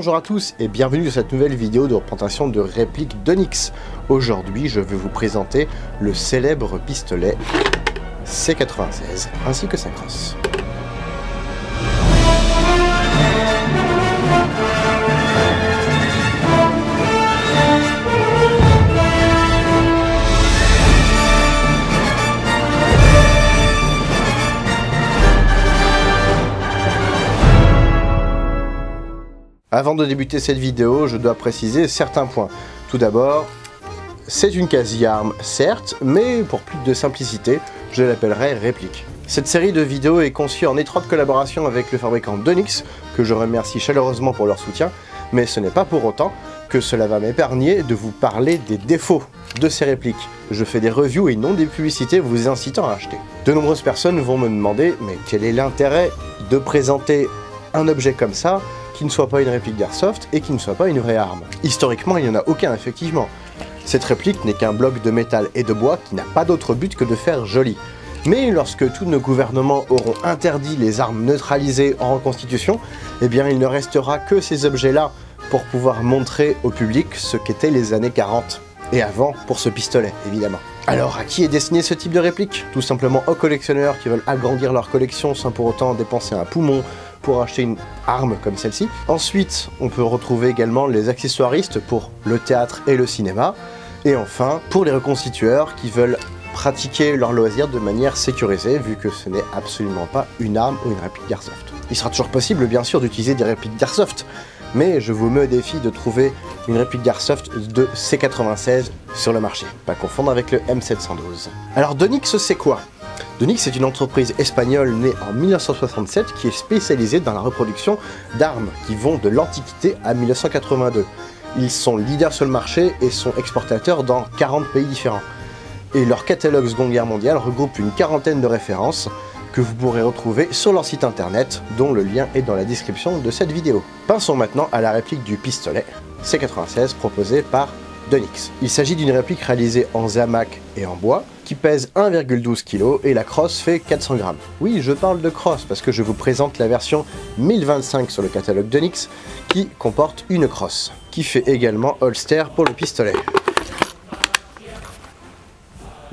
Bonjour à tous et bienvenue dans cette nouvelle vidéo de représentation de réplique d'Onyx. Aujourd'hui, je vais vous présenter le célèbre pistolet C96 ainsi que sa crosse. Avant de débuter cette vidéo, je dois préciser certains points. Tout d'abord, c'est une quasi-arme, certes, mais pour plus de simplicité, je l'appellerai réplique. Cette série de vidéos est conçue en étroite collaboration avec le fabricant d'Onyx, que je remercie chaleureusement pour leur soutien, mais ce n'est pas pour autant que cela va m'épargner de vous parler des défauts de ces répliques. Je fais des reviews et non des publicités vous incitant à acheter. De nombreuses personnes vont me demander, mais quel est l'intérêt de présenter un objet comme ça qui ne soit pas une réplique d'Airsoft et qui ne soit pas une vraie arme. Historiquement, il n'y en a aucun, effectivement. Cette réplique n'est qu'un bloc de métal et de bois qui n'a pas d'autre but que de faire joli. Mais lorsque tous nos gouvernements auront interdit les armes neutralisées en reconstitution, eh bien il ne restera que ces objets-là pour pouvoir montrer au public ce qu'étaient les années 40. Et avant, pour ce pistolet, évidemment. Alors, à qui est destiné ce type de réplique? Tout simplement aux collectionneurs qui veulent agrandir leur collection sans pour autant dépenser un poumon pour acheter une arme comme celle-ci. Ensuite, on peut retrouver également les accessoiristes pour le théâtre et le cinéma. Et enfin, pour les reconstitueurs qui veulent pratiquer leur loisir de manière sécurisée, vu que ce n'est absolument pas une arme ou une réplique d'Airsoft. Il sera toujours possible, bien sûr, d'utiliser des répliques d'Airsoft, mais je vous mets au défi de trouver une réplique d'Airsoft de C96 sur le marché. Pas confondre avec le M712. Alors d'Onyx, c'est quoi? d'Onyx est une entreprise espagnole née en 1967 qui est spécialisée dans la reproduction d'armes qui vont de l'Antiquité à 1982. Ils sont leaders sur le marché et sont exportateurs dans 40 pays différents. Et leur catalogue Seconde Guerre mondiale regroupe une quarantaine de références que vous pourrez retrouver sur leur site internet, dont le lien est dans la description de cette vidéo. Passons maintenant à la réplique du pistolet C96 proposée par d'Onyx. Il s'agit d'une réplique réalisée en zamac et en bois, qui pèse 1,12 kg et la crosse fait 400 grammes. Oui, je parle de crosse parce que je vous présente la version 1025 sur le catalogue d'Onyx, qui comporte une crosse, qui fait également holster pour le pistolet.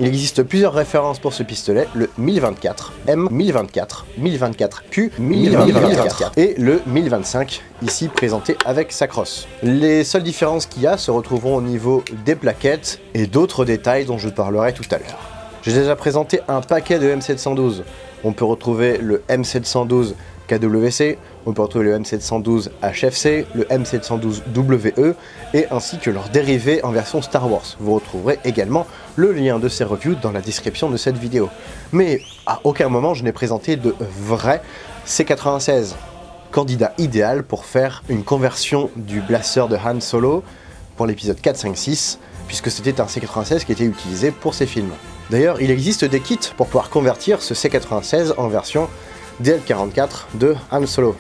Il existe plusieurs références pour ce pistolet, le 1024, M1024, 1024Q, 1024 et le 1025, ici présenté avec sa crosse. Les seules différences qu'il y a se retrouveront au niveau des plaquettes et d'autres détails dont je parlerai tout à l'heure. J'ai déjà présenté un paquet de M712. On peut retrouver le M712 KWC, on peut retrouver le M712 HFC, le M712 WE et ainsi que leurs dérivés en version Star Wars. Vous retrouverez également le lien de ces reviews dans la description de cette vidéo. Mais à aucun moment je n'ai présenté de vrai C96, candidat idéal pour faire une conversion du blaster de Han Solo pour l'épisode 4, 5, 6, puisque c'était un C96 qui était utilisé pour ces films. D'ailleurs, il existe des kits pour pouvoir convertir ce C96 en version DL44 de Han Solo.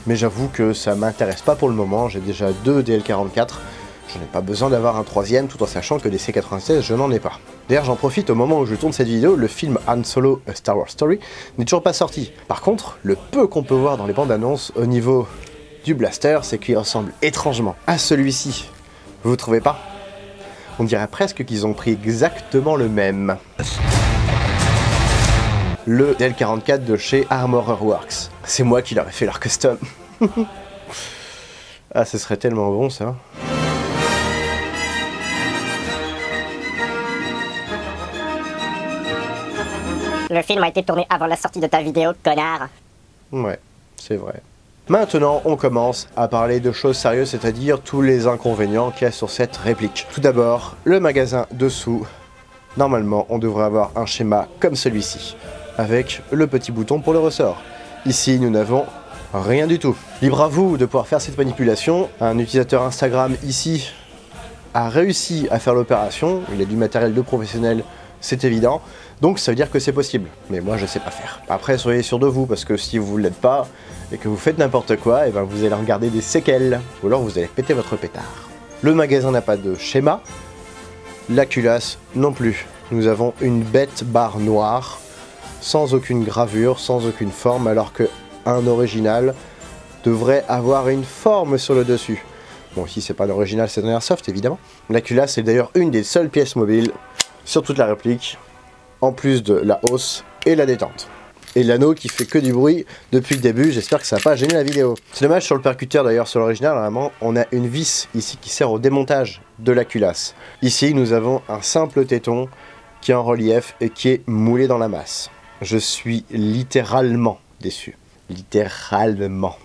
Mais j'avoue que ça m'intéresse pas pour le moment, j'ai déjà 2 DL44, je n'ai pas besoin d'avoir un troisième tout en sachant que des C96 je n'en ai pas. D'ailleurs j'en profite au moment où je tourne cette vidéo, le film Han Solo A Star Wars Story n'est toujours pas sorti. Par contre, le peu qu'on peut voir dans les bandes annonces au niveau du blaster, c'est qu'il ressemble étrangement à celui-ci. Vous trouvez pas? On dirait presque qu'ils ont pris exactement le même. Le DL44 de chez Armorer Works. C'est moi qui leur ai fait leur custom. Ah, ce serait tellement bon ça. Le film a été tourné avant la sortie de ta vidéo, connard. Ouais, c'est vrai. Maintenant, on commence à parler de choses sérieuses, c'est-à-dire tous les inconvénients qu'il y a sur cette réplique. Tout d'abord, le magasin dessous. Normalement, on devrait avoir un schéma comme celui-ci, avec le petit bouton pour le ressort. Ici, nous n'avons rien du tout. Libre à vous de pouvoir faire cette manipulation. Un utilisateur Instagram ici a réussi à faire l'opération. Il a du matériel de professionnel, c'est évident. Donc ça veut dire que c'est possible. Mais moi, je sais pas faire. Après, soyez sûr de vous, parce que si vous ne l'êtes pas et que vous faites n'importe quoi, et ben vous allez regarder des séquelles. Ou alors vous allez péter votre pétard. Le magasin n'a pas de schéma. La culasse non plus. Nous avons une bête barre noire, sans aucune gravure, sans aucune forme, alors que un original devrait avoir une forme sur le dessus. Bon, ici c'est pas l'original, c'est un Airsoft évidemment. La culasse est d'ailleurs une des seules pièces mobiles sur toute la réplique, en plus de la hausse et la détente. Et l'anneau qui fait que du bruit depuis le début, j'espère que ça n'a pas gêné la vidéo. C'est dommage sur le percuteur d'ailleurs, sur l'original, normalement, on a une vis ici qui sert au démontage de la culasse. Ici, nous avons un simple téton qui est en relief et qui est moulé dans la masse. Je suis littéralement déçu. Littéralement.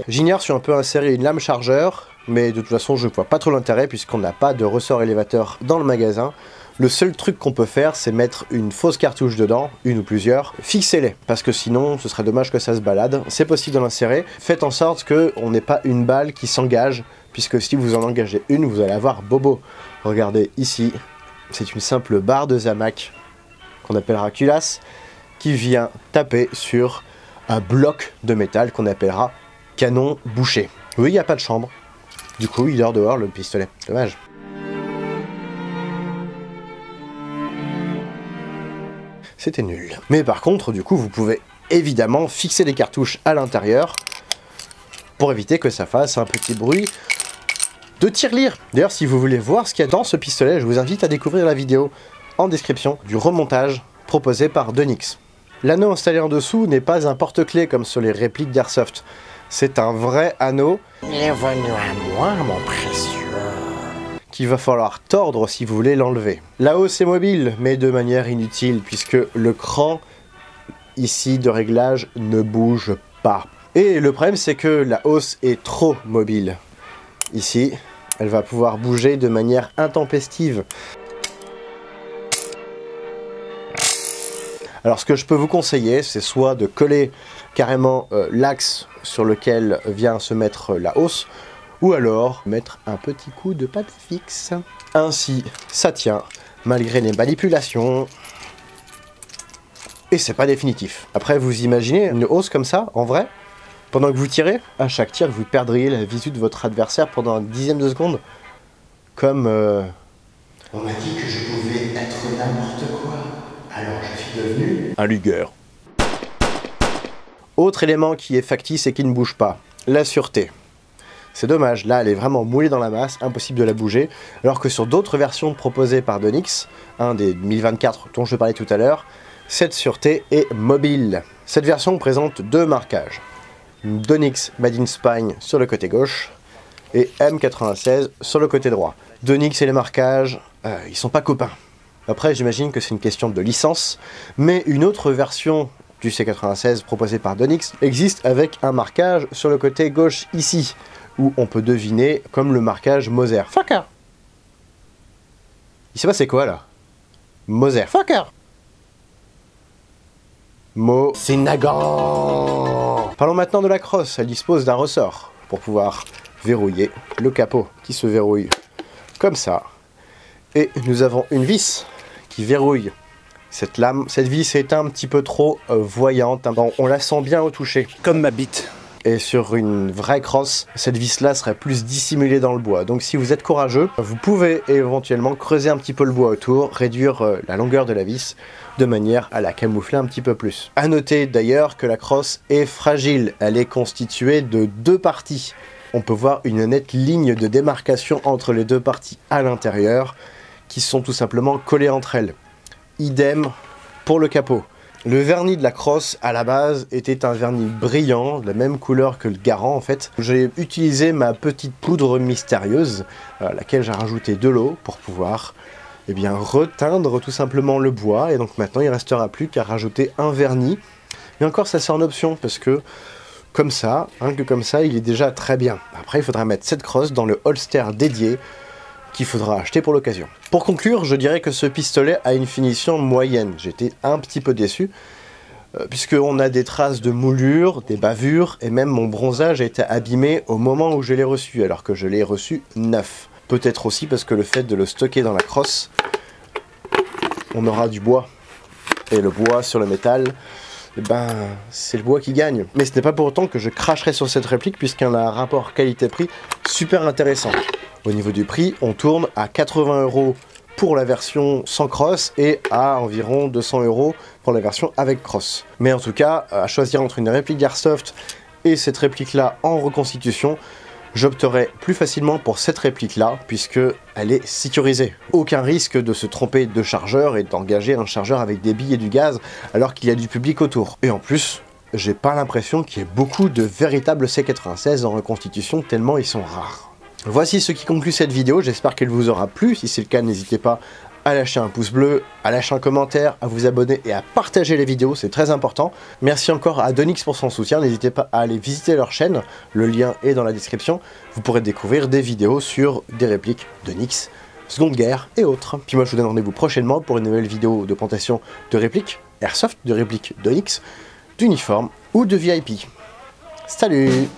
J'ignore si on peut insérer une lame chargeur, mais de toute façon, je ne vois pas trop l'intérêt puisqu'on n'a pas de ressort élévateur dans le magasin. Le seul truc qu'on peut faire, c'est mettre une fausse cartouche dedans, une ou plusieurs, fixez-les, parce que sinon, ce serait dommage que ça se balade. C'est possible de l'insérer. Faites en sorte qu'on n'ait pas une balle qui s'engage, puisque si vous en engagez une, vous allez avoir bobo. Regardez ici, c'est une simple barre de Zamac, qu'on appellera culasse, qui vient taper sur un bloc de métal qu'on appellera canon bouché. Oui, il n'y a pas de chambre. Du coup, il dort dehors le pistolet. Dommage. C'était nul. Mais par contre, du coup, vous pouvez évidemment fixer les cartouches à l'intérieur pour éviter que ça fasse un petit bruit de tirelire. D'ailleurs, si vous voulez voir ce qu'il y a dans ce pistolet, je vous invite à découvrir la vidéo en description du remontage proposé par Donix. L'anneau installé en dessous n'est pas un porte-clés comme sur les répliques d'Airsoft. C'est un vrai anneau. Il est venu à moi, mon précieux. Qu'il va falloir tordre si vous voulez l'enlever. La hausse est mobile, mais de manière inutile, puisque le cran ici de réglage ne bouge pas. Et le problème, c'est que la hausse est trop mobile. Ici, elle va pouvoir bouger de manière intempestive. Alors ce que je peux vous conseiller, c'est soit de coller carrément l'axe sur lequel vient se mettre la hausse, ou alors mettre un petit coup de pâte fixe. Ainsi, ça tient, malgré les manipulations. Et c'est pas définitif. Après, vous imaginez une hausse comme ça, en vrai, pendant que vous tirez, à chaque tir, vous perdriez la visu de votre adversaire pendant un dixième de seconde. Comme... On m'a dit que je pouvais être n'importe quoi, alors je suis devenu... un Luger. Autre élément qui est factice et qui ne bouge pas, la sûreté. C'est dommage, là elle est vraiment moulée dans la masse, impossible de la bouger, alors que sur d'autres versions proposées par Donix, un des 1024 dont je parlais tout à l'heure, cette sûreté est mobile. Cette version présente deux marquages, Donix Made in Spain sur le côté gauche et M96 sur le côté droit. Donix et les marquages, ils sont pas copains. Après j'imagine que c'est une question de licence, mais une autre version du C96 proposée par Donix existe avec un marquage sur le côté gauche ici, où on peut deviner comme le marquage Moser. Fucker. Il s'est passé quoi là? Moser. Fucker. Mossinagan. Parlons maintenant de la crosse. Elle dispose d'un ressort pour pouvoir verrouiller le capot qui se verrouille comme ça. Et nous avons une vis qui verrouille cette lame. Cette vis est un petit peu trop voyante. On la sent bien au toucher. Comme ma bite. Et sur une vraie crosse, cette vis-là serait plus dissimulée dans le bois. Donc si vous êtes courageux, vous pouvez éventuellement creuser un petit peu le bois autour, réduire la longueur de la vis, de manière à la camoufler un petit peu plus. A noter d'ailleurs que la crosse est fragile, elle est constituée de deux parties. On peut voir une nette ligne de démarcation entre les deux parties à l'intérieur, qui sont tout simplement collées entre elles. Idem pour le capot. Le vernis de la crosse, à la base, était un vernis brillant, de la même couleur que le Garand en fait. J'ai utilisé ma petite poudre mystérieuse, à laquelle j'ai rajouté de l'eau pour pouvoir reteindre tout simplement le bois. Et donc maintenant, il ne restera plus qu'à rajouter un vernis. Mais encore, ça c'est en option, parce que comme ça, il est déjà très bien. Après, il faudra mettre cette crosse dans le holster dédié, qu'il faudra acheter pour l'occasion. Pour conclure, je dirais que ce pistolet a une finition moyenne. J'étais un petit peu déçu, puisqu'on a des traces de moulure, des bavures, et même mon bronzage a été abîmé au moment où je l'ai reçu, alors que je l'ai reçu neuf. Peut-être aussi parce que le fait de le stocker dans la crosse, on aura du bois. Et le bois sur le métal, c'est le bois qui gagne. Mais ce n'est pas pour autant que je cracherai sur cette réplique, puisqu'elle a un rapport qualité-prix super intéressant. Au niveau du prix, on tourne à 80 € pour la version sans crosse et à environ 200 € pour la version avec crosse. Mais en tout cas, à choisir entre une réplique d'Airsoft et cette réplique-là en reconstitution, j'opterai plus facilement pour cette réplique-là, puisque elle est sécurisée. Aucun risque de se tromper de chargeur et d'engager un chargeur avec des billes et du gaz, alors qu'il y a du public autour. Et en plus, j'ai pas l'impression qu'il y ait beaucoup de véritables C96 en reconstitution, tellement ils sont rares. Voici ce qui conclut cette vidéo, j'espère qu'elle vous aura plu. Si c'est le cas, n'hésitez pas à lâcher un pouce bleu, à lâcher un commentaire, à vous abonner et à partager les vidéos, c'est très important. Merci encore à Donix pour son soutien, n'hésitez pas à aller visiter leur chaîne, le lien est dans la description. Vous pourrez découvrir des vidéos sur des répliques Donix, Seconde Guerre et autres. Puis moi je vous donne rendez-vous prochainement pour une nouvelle vidéo de présentation de répliques, Airsoft, de répliques Donix, d'uniforme ou de VIP. Salut!